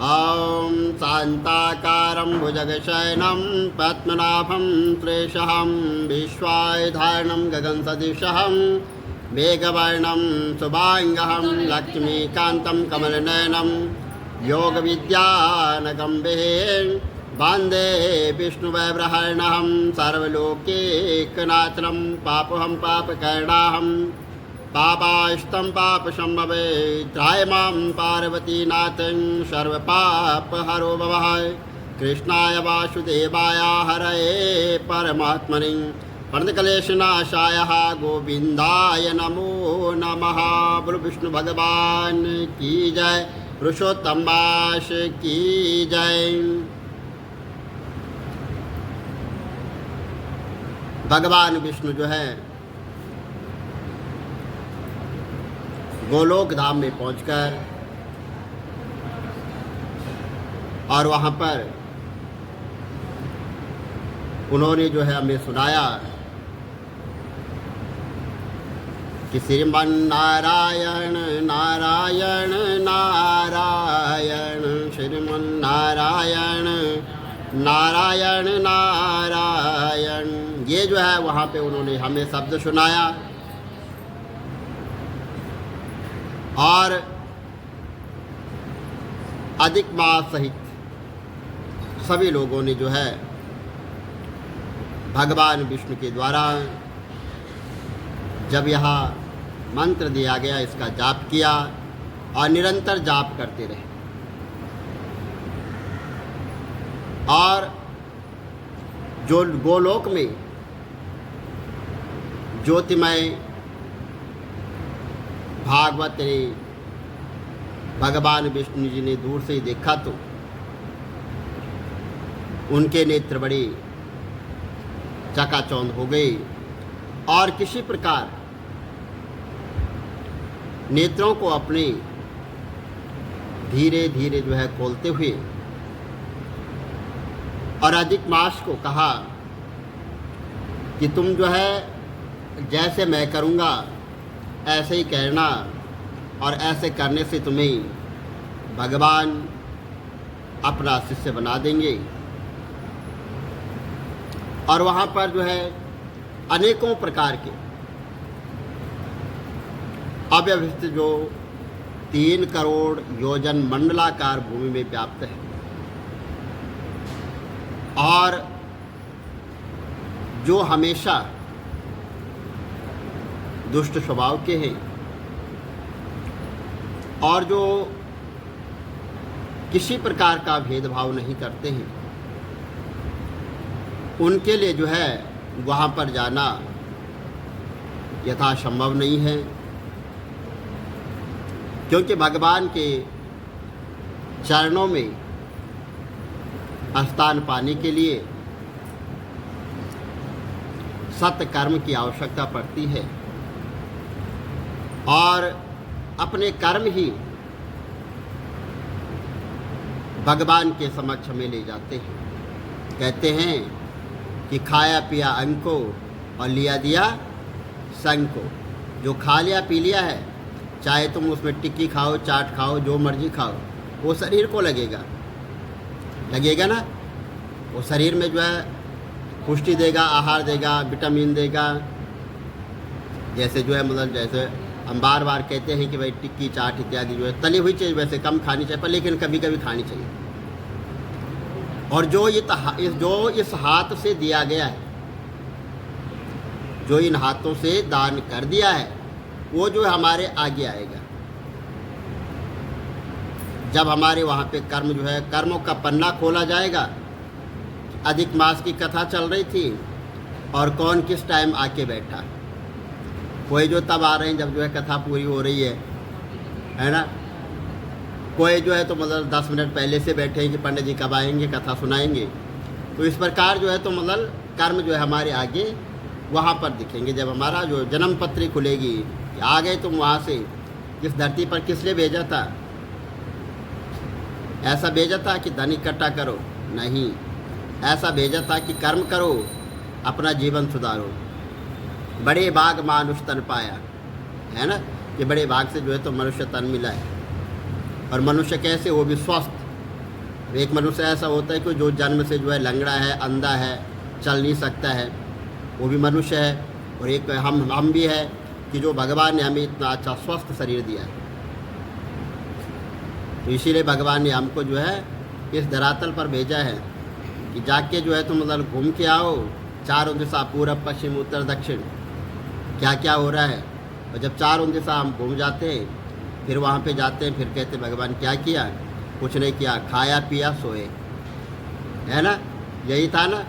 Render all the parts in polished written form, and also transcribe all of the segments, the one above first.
ॐ शान्ताकारं भुजगशयनं पद्मनाभं सुरेशं विश्वाधारणं गगनसदृशं मेघवर्णं शुभाङ्गं लक्ष्मीकान्तं कमलनयनं योगविद्यानगम्भीरं वन्दे विष्णुवैब्रहर्णं सर्वलोकैकनाथं पापहं पापकर्णाहं पापास्तं पापसम्भवे त्रायमां पार्वतीनाथं सर्वपापहरो भवः कृष्णाय वासुदेवाय हरये परमात्मने प्रणतक्लेशनाशाय गोविन्दाय नमो नमः। बोलो विष्णु भगवान की जय, पुरुषोत्तम दास की जय। भगवान विष्णु जो है गोलोक धाम में पहुंचकर और वहाँ पर उन्होंने जो है हमें सुनाया कि श्रीमन्नारायण नारायण नारायण श्रीमन्नारायण नारायण नारायण। ये जो है वहाँ पे उन्होंने हमें शब्द सुनाया और अधिक मास सहित सभी लोगों ने जो है भगवान विष्णु के द्वारा जब यहाँ मंत्र दिया गया इसका जाप किया और निरंतर जाप करते रहे और जो गोलोक में ज्योतिमय भागवत ने भगवान विष्णु जी ने दूर से ही देखा तो उनके नेत्र बड़े चकाचौंध हो गए और किसी प्रकार नेत्रों को अपने धीरे धीरे जो है खोलते हुए और अधिक मास को कहा कि तुम जो है जैसे मैं करूँगा ऐसे ही कहना और ऐसे करने से तुम्हें भगवान अपना शिष्य बना देंगे। और वहाँ पर जो है अनेकों प्रकार के अव्यवस्थित जो 3 करोड़ योजन मंडलाकार भूमि में व्याप्त है और जो हमेशा दुष्ट स्वभाव के हैं और जो किसी प्रकार का भेदभाव नहीं करते हैं उनके लिए जो है वहाँ पर जाना यथासंभव नहीं है, क्योंकि भगवान के चरणों में स्थान पाने के लिए सत्कर्म की आवश्यकता पड़ती है और अपने कर्म ही भगवान के समक्ष में ले जाते हैं। कहते हैं कि खाया पिया अंग को और लिया दिया संग को। जो खा लिया पी लिया है, चाहे तुम उसमें टिक्की खाओ, चाट खाओ, जो मर्जी खाओ, वो शरीर को लगेगा ना। वो शरीर में जो है पुष्टि देगा, आहार देगा, विटामिन देगा। जैसे जो है मतलब जैसे हम बार बार कहते हैं कि भाई टिक्की चाट इत्यादि जो है तली हुई चीज़ वैसे कम खानी चाहिए, पर लेकिन कभी कभी खानी चाहिए। और जो इस हाथ से दिया गया है, जो इन हाथों से दान कर दिया है, वो जो हमारे आगे आएगा। जब हमारे वहाँ पे कर्म जो है कर्मों का पन्ना खोला जाएगा। अधिक मास की कथा चल रही थी और कौन किस टाइम आके बैठा, कोई जो तब आ रहे हैं जब जो है कथा पूरी हो रही है ना। कोई जो है तो मतलब 10 मिनट पहले से बैठे हैं कि पंडित जी कब आएंगे, कथा सुनाएंगे। तो इस प्रकार जो है तो मतलब कर्म जो है हमारे आगे वहाँ पर दिखेंगे। जब हमारा जो जन्म पत्री खुलेगी कि आ गए तुम वहाँ से, किस धरती पर किस लिए भेजा था। ऐसा भेजा था कि धन इकट्ठा करो, नहीं, ऐसा भेजा था कि कर्म करो, अपना जीवन सुधारो। बड़े भाग मानुष तन पाया, है ना, कि बड़े भाग से जो है तो मनुष्य तन मिला है। और मनुष्य कैसे, वो भी स्वस्थ, एक मनुष्य ऐसा होता है कि जो जन्म से जो है लंगड़ा है, अंधा है, चल नहीं सकता है, वो भी मनुष्य है। और एक हम भी है कि जो भगवान ने हमें इतना अच्छा स्वस्थ शरीर दिया है। तो इसीलिए भगवान ने हमको जो है इस धरातल पर भेजा है कि जाके जो है तुम मतलब घूम के आओ चारों दिशा, पूरब, पश्चिम, उत्तर, दक्षिण, क्या क्या हो रहा है। और जब चारों दिशा हम घूम जाते हैं, फिर वहाँ पे जाते हैं, फिर कहते भगवान क्या किया, कुछ नहीं किया, खाया पिया सोए, है ना, यही था ना।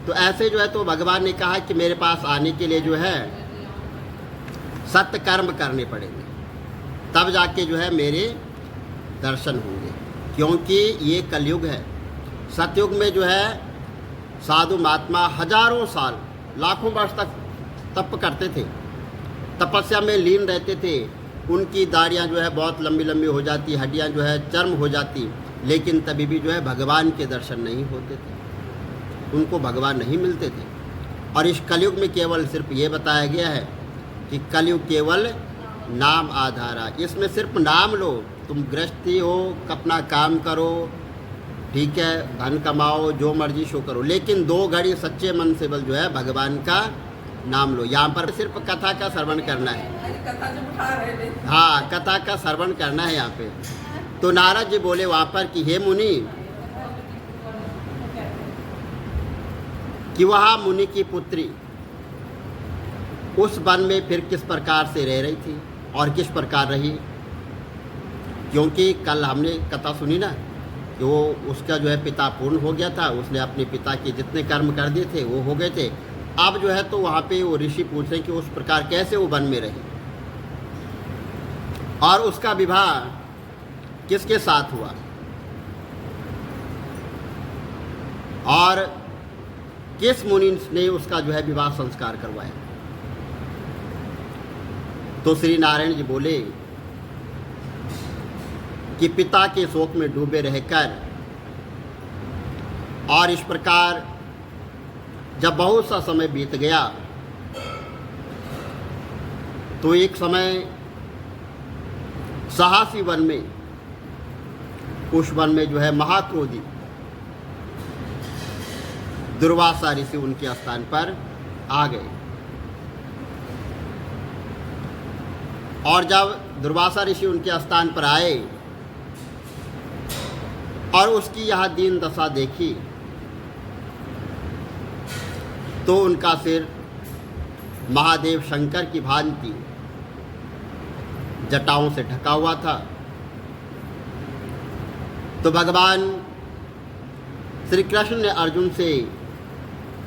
तो ऐसे जो है तो भगवान ने कहा कि मेरे पास आने के लिए जो है सत्य कर्म करने पड़ेंगे, तब जाके जो है मेरे दर्शन होंगे। क्योंकि ये कलयुग है। सतयुग में जो है साधु महात्मा हजारों साल, लाखों वर्ष तक तप करते थे, तपस्या में लीन रहते थे। उनकी दाढ़ियाँ जो है बहुत लंबी लंबी हो जाती, हड्डियाँ जो है चर्म हो जाती, लेकिन तभी भी जो है भगवान के दर्शन नहीं होते थे, उनको भगवान नहीं मिलते थे। और इस कलयुग में केवल सिर्फ ये बताया गया है कि कलयुग केवल नाम आधारा, इसमें सिर्फ नाम लो, तुम गृहस्थी हो, अपना काम करो, ठीक है, धन कमाओ, जो मर्जी शो करो, लेकिन 2 घड़ी सच्चे मन से बल जो है भगवान का नाम लो। यहाँ पर सिर्फ कथा का श्रवण करना है। हाँ, कथा का श्रवण करना है यहाँ पे। तो नारद जी बोले वहाँ पर कि हे मुनि, कि वह मुनि की पुत्री उस वन में फिर किस प्रकार से रह रही थी और किस प्रकार रही। क्योंकि कल हमने कथा सुनी ना कि वो उसका जो है पिता पूर्ण हो गया था, उसने अपने पिता के जितने कर्म कर दिए थे वो हो गए थे। अब जो है तो वहाँ पे वो ऋषि पूछ रहे कि उस प्रकार कैसे वो वन में रही और उसका विवाह किसके साथ हुआ और किस मुनि ने उसका जो है विवाह संस्कार करवाया। तो श्री नारायण जी बोले कि पिता के शोक में डूबे रहकर और इस प्रकार जब बहुत सा समय बीत गया तो एक समय साहसी वन में, उस वन में जो है महाक्रोधी दुर्वासा ऋषि उनके स्थान पर आ गए। और जब दुर्वासा ऋषि उनके स्थान पर आए और उसकी यह दीन दशा देखी तो उनका सिर महादेव शंकर की भांति जटाओं से ढका हुआ था। तो भगवान श्री कृष्ण ने अर्जुन से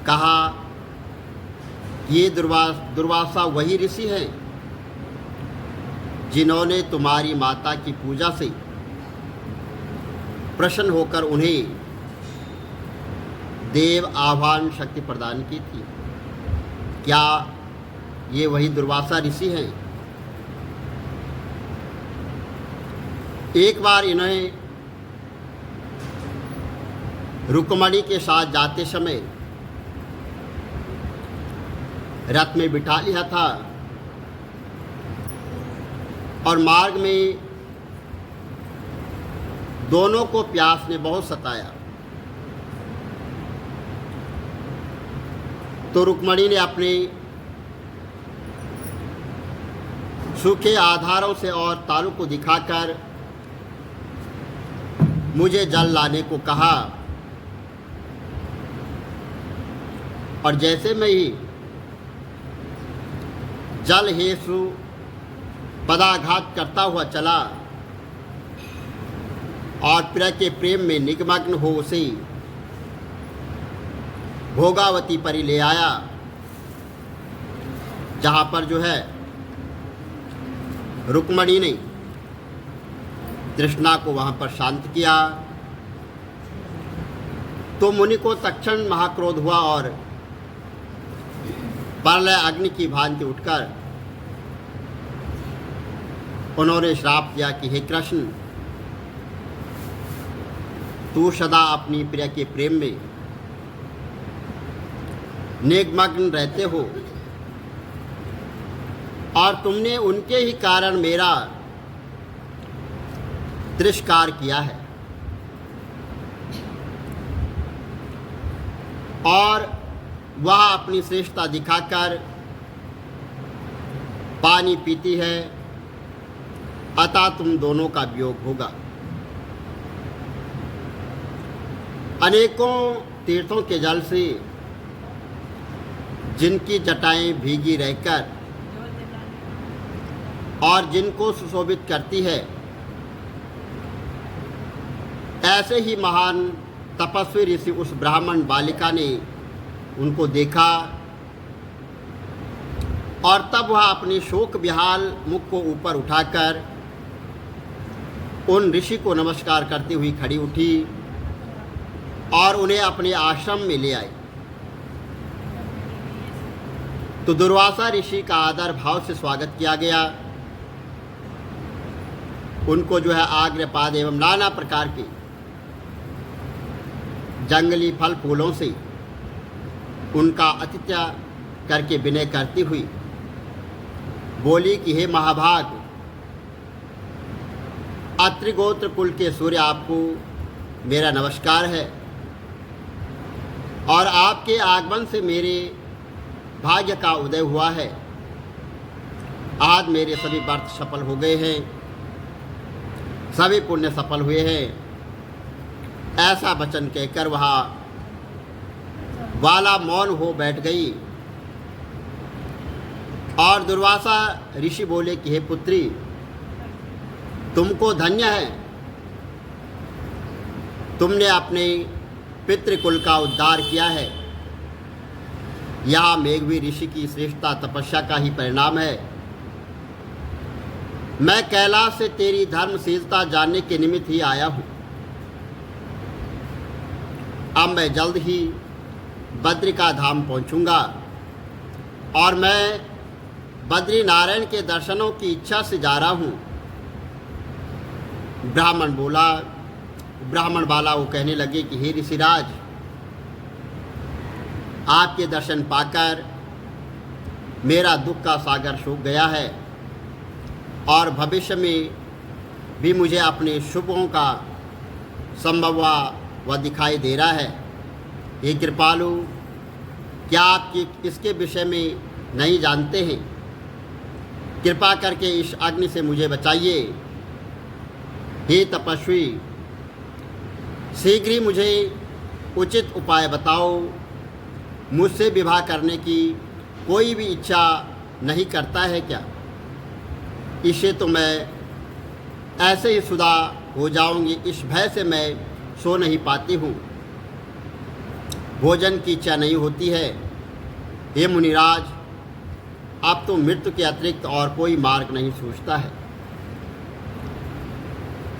कहा, ये दुर्वासा वही ऋषि हैं जिन्होंने तुम्हारी माता की पूजा से प्रसन्न होकर उन्हें देव आह्वान शक्ति प्रदान की थी। क्या ये वही दुर्वासा ऋषि हैं? एक बार इन्हें रुक्मणी के साथ जाते समय रथ में बिठा लिया था और मार्ग में दोनों को प्यास ने बहुत सताया। तो रुक्मणी ने अपने सूखे आधारों से और तारों को दिखाकर मुझे जल लाने को कहा और जैसे मैं ही जल हेतु पदाघात करता हुआ चला और प्रिय के प्रेम में निमग्न हो उसे भोगावती परी ले आया, जहाँ पर जो है रुक्मणी ने तृष्णा को वहाँ पर शांत किया। तो मुनि को तत्क्षण महाक्रोध हुआ और प्रलय अग्नि की भांति उठकर उन्होंने श्राप दिया कि हे कृष्ण, तू सदा अपनी प्रिय के प्रेम में निमग्न रहते हो और तुमने उनके ही कारण मेरा तिरस्कार किया है। और वह अपनी श्रेष्ठता दिखाकर पानी पीती है, अतः तुम दोनों का वियोग होगा। अनेकों तीर्थों के जल से जिनकी जटाएं भीगी रहकर और जिनको सुशोभित करती है, ऐसे ही महान तपस्वी ऋषि उस ब्राह्मण बालिका ने उनको देखा और तब वह अपनी शोक विहाल मुख को ऊपर उठाकर उन ऋषि को नमस्कार करती हुई खड़ी उठी और उन्हें अपने आश्रम में ले आई। तो दुर्वासा ऋषि का आदर भाव से स्वागत किया गया। उनको जो है आग्रपाद एवं नाना प्रकार के जंगली फल फूलों से उनका आतिथ्य करके विनय करती हुई बोली कि हे महाभाग, अत्रि गोत्र कुल के सूर्य, आपको मेरा नमस्कार है और आपके आगमन से मेरे भाग्य का उदय हुआ है। आज मेरे सभी व्रत सफल हो गए हैं, सभी पुण्य सफल हुए हैं। ऐसा वचन कहकर वह वाला मौन हो बैठ गई और दुर्वासा ऋषि बोले कि हे पुत्री, तुमको धन्य है, तुमने अपने पितृकुल का उद्धार किया है। यह मेघवी ऋषि की श्रेष्ठता तपस्या का ही परिणाम है। मैं कैलाश से तेरी धर्मशीलता जानने के निमित्त ही आया हूँ। अब मैं जल्द ही बद्रिका धाम पहुँचूँगा और मैं बद्री नारायण के दर्शनों की इच्छा से जा रहा हूँ। ब्राह्मण बाला वो कहने लगे कि हे ऋषिराज, आपके दर्शन पाकर मेरा दुख का सागर सूख गया है और भविष्य में भी मुझे अपने शुभों का संभव व दिखाई दे रहा है। हे कृपालु, क्या आप इसके विषय में नहीं जानते हैं? कृपा करके इस अग्नि से मुझे बचाइए। हे तपस्वी, शीघ्र ही मुझे उचित उपाय बताओ। मुझसे विवाह करने की कोई भी इच्छा नहीं करता है क्या? इससे तो मैं ऐसे ही शुदा हो जाऊंगी। इस भय से मैं सो नहीं पाती हूँ, भोजन की इच्छा नहीं होती है। हे मुनिराज, अब तो मृत्यु के अतिरिक्त और कोई मार्ग नहीं सूझता है।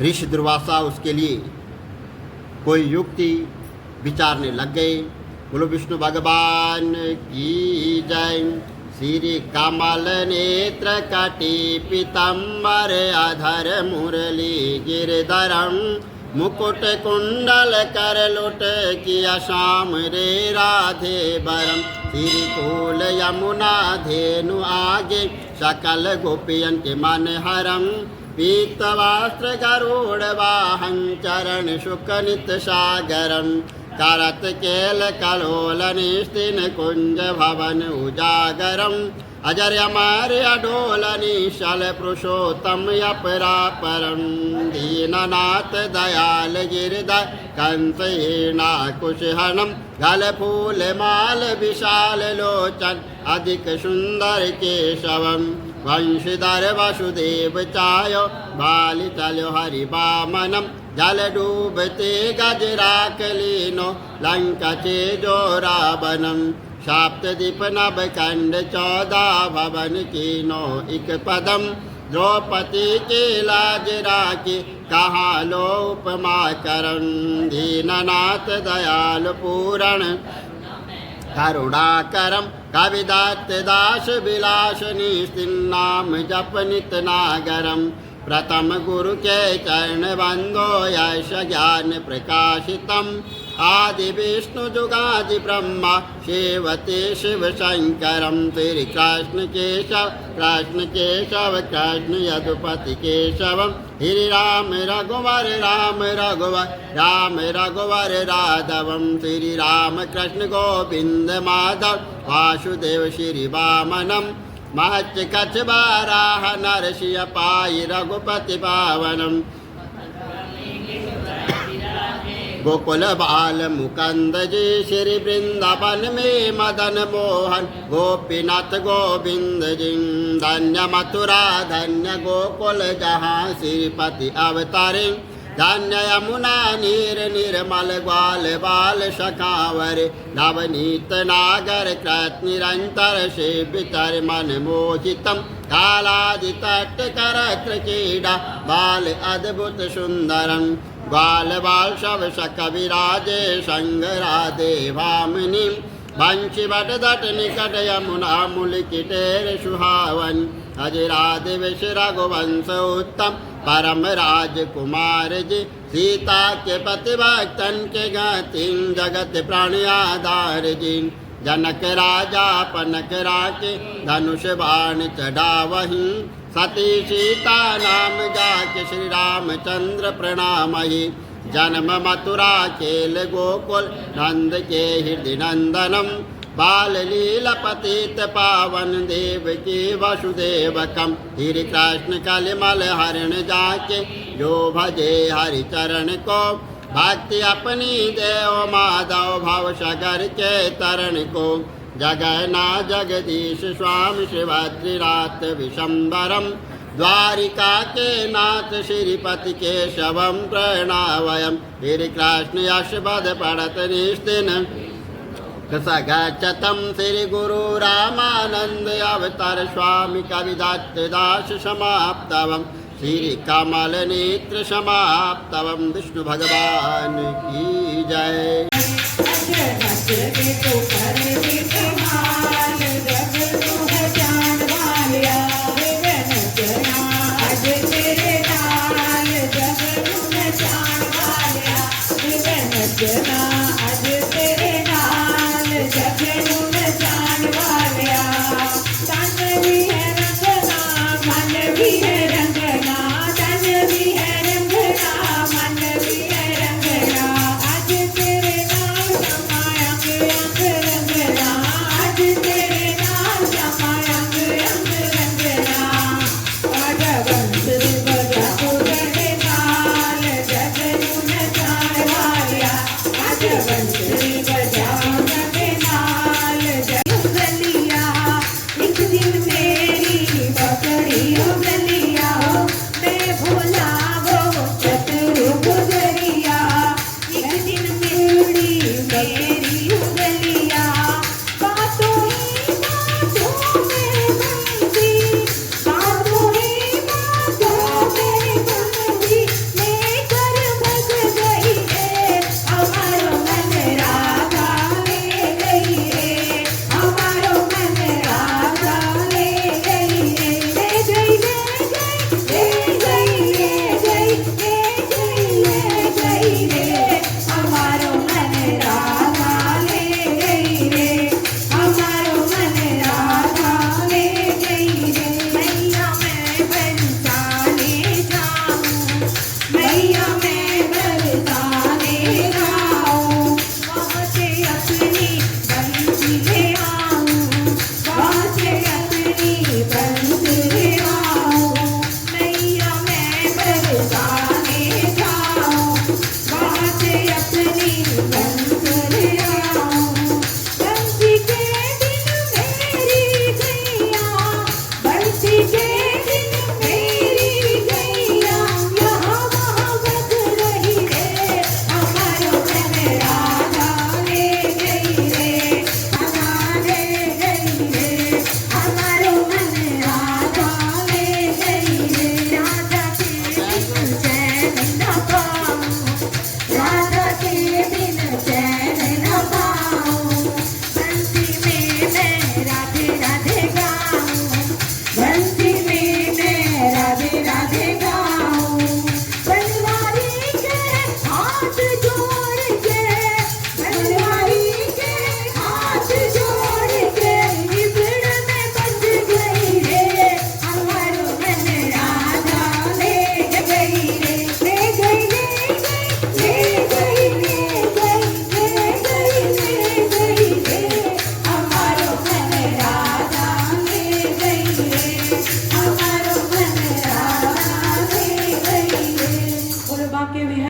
ऋषि दुर्वासा उसके लिए कोई युक्ति विचारने लग गए। बोलो विष्णु भगवान की जय। श्री कमल नेत्र कटी पीतम्बर अधर मुरली गिरधरम मुकुट कुंडल कर लुट किया श्याम रे राधे बरम। श्री कूल यमुना धेनु आगे सकल गोपियन के मन हरम। पीत वस्त्र गरुड़ वाहन चरण शुक नित सागरम। करत केल कलोल निस्तिन कुंज भवन उजागरम। अजर अमर अडोल निशल पुरुषोत्तम अपरापरम। दीननाथ दयाल गिरधर कंस हीना कुशहनम। गल फूल माल विशाल लोचन अधिक सुंदर केशवम। वंशीधर वसुदेव चायो बाली चलो हरि वामनम। जल डूबते गजराक लीनो लंका चेजो रावणम। सप्तदीप नभ खंड 14 भवन कीनो इक पदम। द्रौपदी के लाज राखी कहाँ लो उपमा करम। दीननाथ दयाल पूरण करुणाकरम। कविदत्त दास विलास निस्तिन्नाम जप नित नागरम। प्रथम गुरु के चरण बंदो यश ज्ञान प्रकाशितम। आदि विष्णु जुगादि ब्रह्मा सेवते शिव शंकरम। श्री कृष्ण केशव कृष्ण केशव कृष्ण यदुपति केशवम। श्री राम रघुवर राम रघुवर राम रघुवर राघवम। श्री राम कृष्ण गोविंद माधव वासुदेव श्री वामनम। महच कच बाराह नरसिंह पाई रघुपति पावनम। गोकुल बाल मुकुंद जी श्री वृंदावन में मदन मोहन गोपीनाथ गोविंद जी। धन्य मथुरा धन्य गोकुल जहाँ श्रीपति अवतारे। धन्य यमुना नीर निर्मल ग्वाल बाल सखावर। नवनीत नागर कृत निरंतर सेवितर मन मोहितम। कालादि तट कर क्रीड़ा बाल अद्भुत सुंदरम। ग्वाल बाल शव सख विराजे संग राधे भामिनी। वंशी बट दट निकट यमुना मूल किटेर सुहावन। अज राधे विष रघुवंश उत्तम परम राजकुमार जी। सीता के पति भक्तन के गति जगत प्राण आधार जी। जनक राजा पनक राके धनुष बाण चढ़ावही। सती सीता नाम जाके श्री रामचंद्र प्रणामहि। जन्म मथुरा खेल गोकुल नंद के हृदय नंदनम। बाल लीला पतित पावन देव की वसुदेवकम। श्री कृष्ण कलिमल हरण जाके जो भजे हरि चरण को। भक्ति अपनी देव माधव भव सागर के तरण को। जगन्ना जगदीश स्वामी शिवत्रिनाथ विशंबरम। द्वारिका के नाथ श्रीपति केशवम प्रणवयम। श्री कृष्ण यश बद पड़त निस्तिन सगच्छतम। श्री गुरु रामानंद अवतार स्वामी कविदत्त दास समाप्तवम। श्री कमल नेत्र समाप्तवम। विष्णु भगवान की जय। अपनी